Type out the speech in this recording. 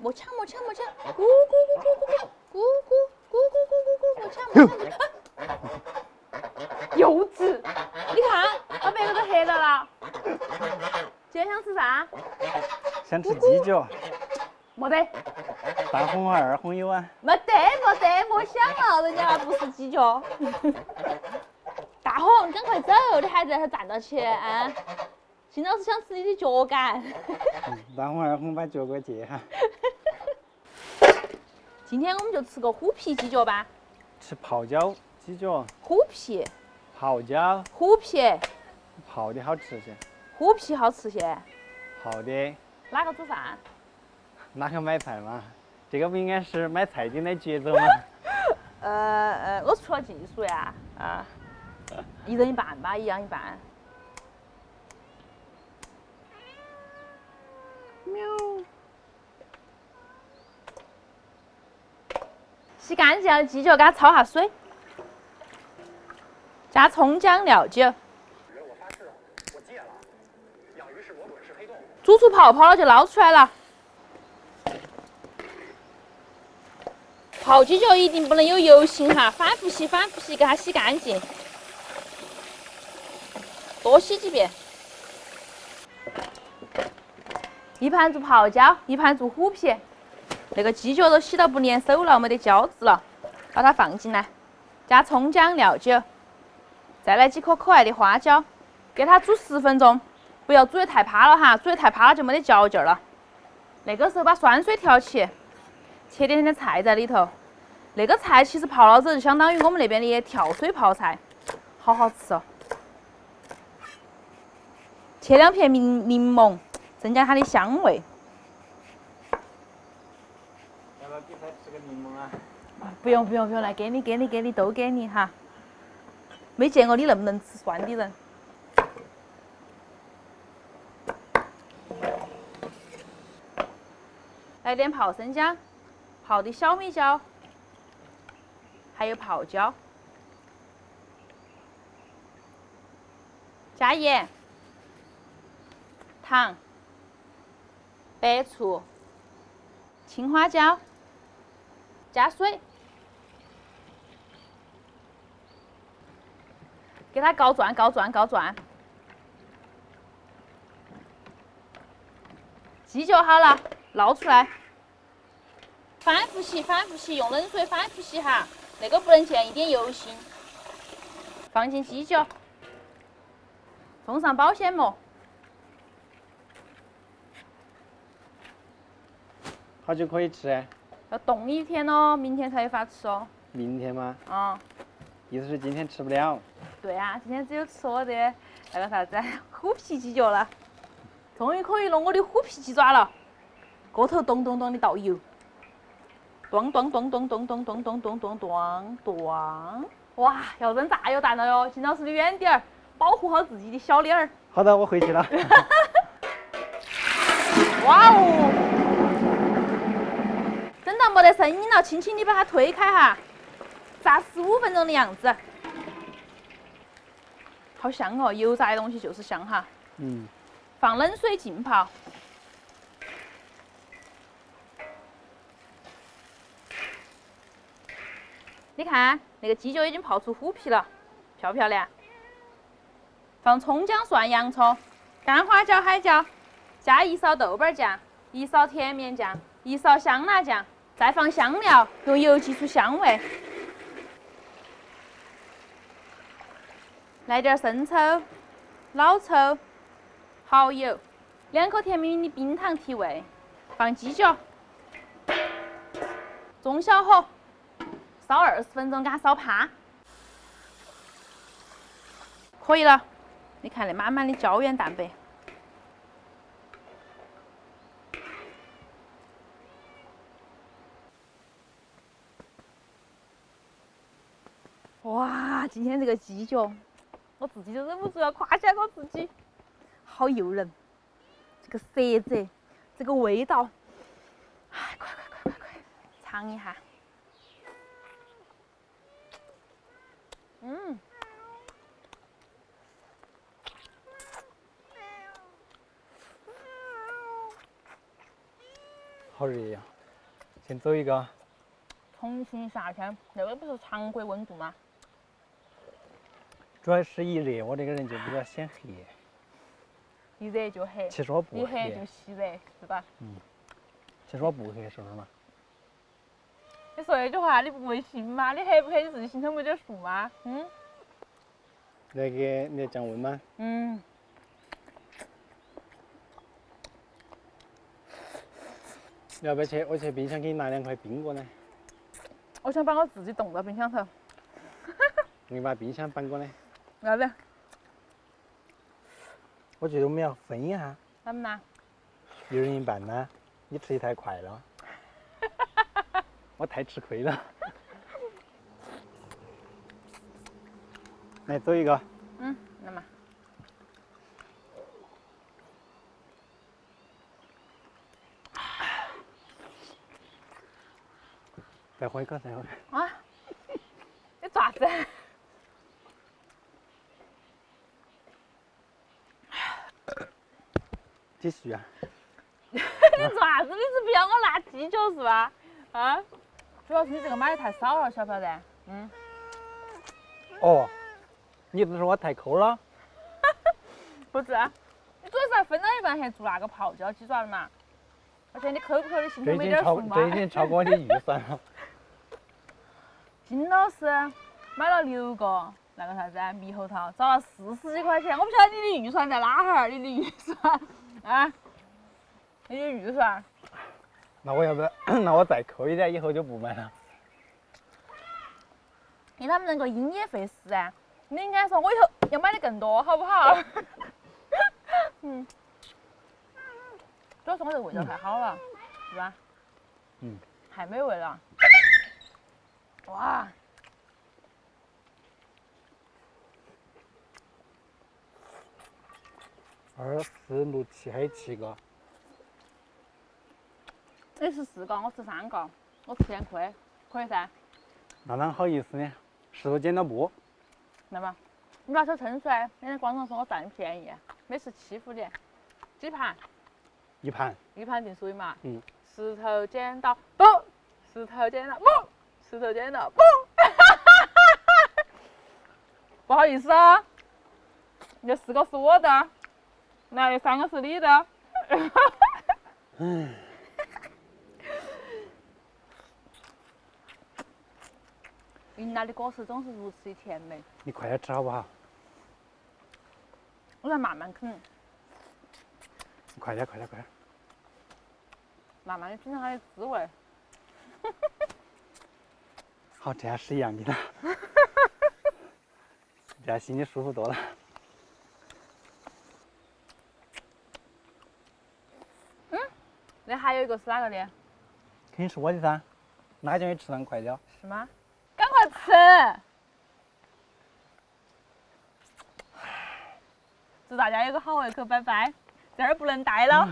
莫抢，咕咕咕咕咕咕咕咕咕咕咕咕咕，莫抢。幼稚！你看，把别个都吓到了。今天想吃啥？想吃鸡脚。没得。大红和二红有啊。没得，莫想了，人家不是鸡脚。大红，赶快走，你还在这站到起啊！金老师想吃你的脚杆。大红二红把脚给我借哈。今天我们就吃个虎皮鸡脚吧。吃泡椒鸡脚。虎皮。泡椒。虎皮。泡的好吃些。虎皮好吃些。泡的。哪个煮饭？哪个买菜嘛？这个不应该是买菜金的节奏吗？我出了技术呀，一人一半吧，一样一半。喵。洗干净了鸡脚，给它焯下水，加葱姜料酒。煮出泡泡了就捞出来了。泡鸡脚一定不能有油性哈，反复洗，给它洗干净，多洗几遍。一盘做泡椒，一盘做虎皮。那个鸡脚都洗到不粘手了，没得胶质了，把它放进来，加葱姜料酒，再来几颗可爱的花椒，给它煮10分钟，不要煮得太趴了哈，煮得太趴了就没得嚼劲了。那个时候把酸水调起。切点菜在里头，那个菜其实泡了之后就相当于我们那边的跳水泡菜，好好吃哦。切2片柠檬，增加它的香味。要不要给他吃个柠檬啊？不用，来给你，都给你哈。没见过你那么能吃酸的人。来点泡生姜。泡的小米椒，还有泡椒，加盐、糖、白醋、青花椒，加水，给它告转。鸡脚好了，捞出来。反复洗，用冷水反复洗哈，那个不能见一点油性。放进鸡脚，封上保鲜膜。好久可以吃？要冻1天咯，明天才有法吃哦。明天吗？意思是今天吃不了。对啊，今天只有吃我的那个啥子虎皮鸡脚了。终于可以弄我的虎皮鸡爪了，锅头咚咚咚的倒油。咚！哇，要扔炸药弹了哟！金老师，你远点儿，保护好自己的小脸儿。好的，我回去了。哇哦！等到没得声音了，轻轻地把它推开哈，炸15分钟的样子。好香哦，油炸的东西就是香哈。放冷水浸泡。你看，那个鸡脚已经泡出虎皮了，漂不漂亮？放葱姜蒜洋葱、干花椒海椒，加1勺豆瓣酱、1勺甜面酱、1勺香辣酱，再放香料，用油激出香味。来点生抽、老抽、蚝油，2颗甜蜜蜜的冰糖提味。放鸡脚，中小火。烧20分钟，给它烧趴，可以了。你看那满满的胶原蛋白。哇，今天这个鸡脚，我自己都忍不住要夸奖我自己，好诱人。这个色泽，这个味道，哎，快，尝一下。好热呀！先走一个。重庆夏天，那个不是常规温度吗？主要是一热，我这个人就比较显黑。一热就黑，其实我不一黑就黑，吸热，是吧？其实我不黑，是不是嘛？你说这句话你不会信吗？你黑不黑你自己心头没点数吗？来给你降温吗？要不要去？我去冰箱给你拿2块冰果呢？我想把我自己冻到冰箱头，给你把冰箱搬过来。要不要？我觉得我们要分一下怎么啦？ ，1人1半呢。你吃的太快了，我太吃亏了。来，走一个。那么再喝一口，再喝。啊，你爪子？继续啊。你爪子？你是不要我拿鸡脚是吧？啊？主要是你这个买的太少了，晓不晓得？哦，你不是说我太抠了？不是，你主要是还分了一半还做那个泡椒鸡爪的嘛？而且你抠不抠的心头没点数吗？这已经超过我的预算了。金老师买了6个那个啥子猕猴桃，找了40几块钱，我不晓得你的预算在哪哈儿？你的预算啊？你的预算？那我要不，那我再抠一点，以后就不买了。因为他们那个因噎废食啊，你应该说我以后要买的更多，好不好？主要是我这个味道太好了，是吧？太美味了。哇2、4、6、7，还有7个。你吃4个，我吃3个，我吃点亏，可以噻？那哪好意思呢？石头剪刀布。那么，你把手撑出来，你在广场说我占你便宜，每次欺负你。几盘1盘。？1盘定输赢嘛。石头剪刀布，石头剪刀布，石头剪刀布。不好意思啊，这4个是我的，那有3个是你的。云南的果实总是如此的甜美。你快点吃好不好？我在慢慢啃，你快点，快点，快点！慢慢的品尝它的滋味。好，这样是一样的了。这样心里舒服多了。那还有一个是哪个的？肯定是我的噻，哪叫你吃那么快点？是吗？赶快吃！祝大家有个好胃口，拜拜。这儿不能待了。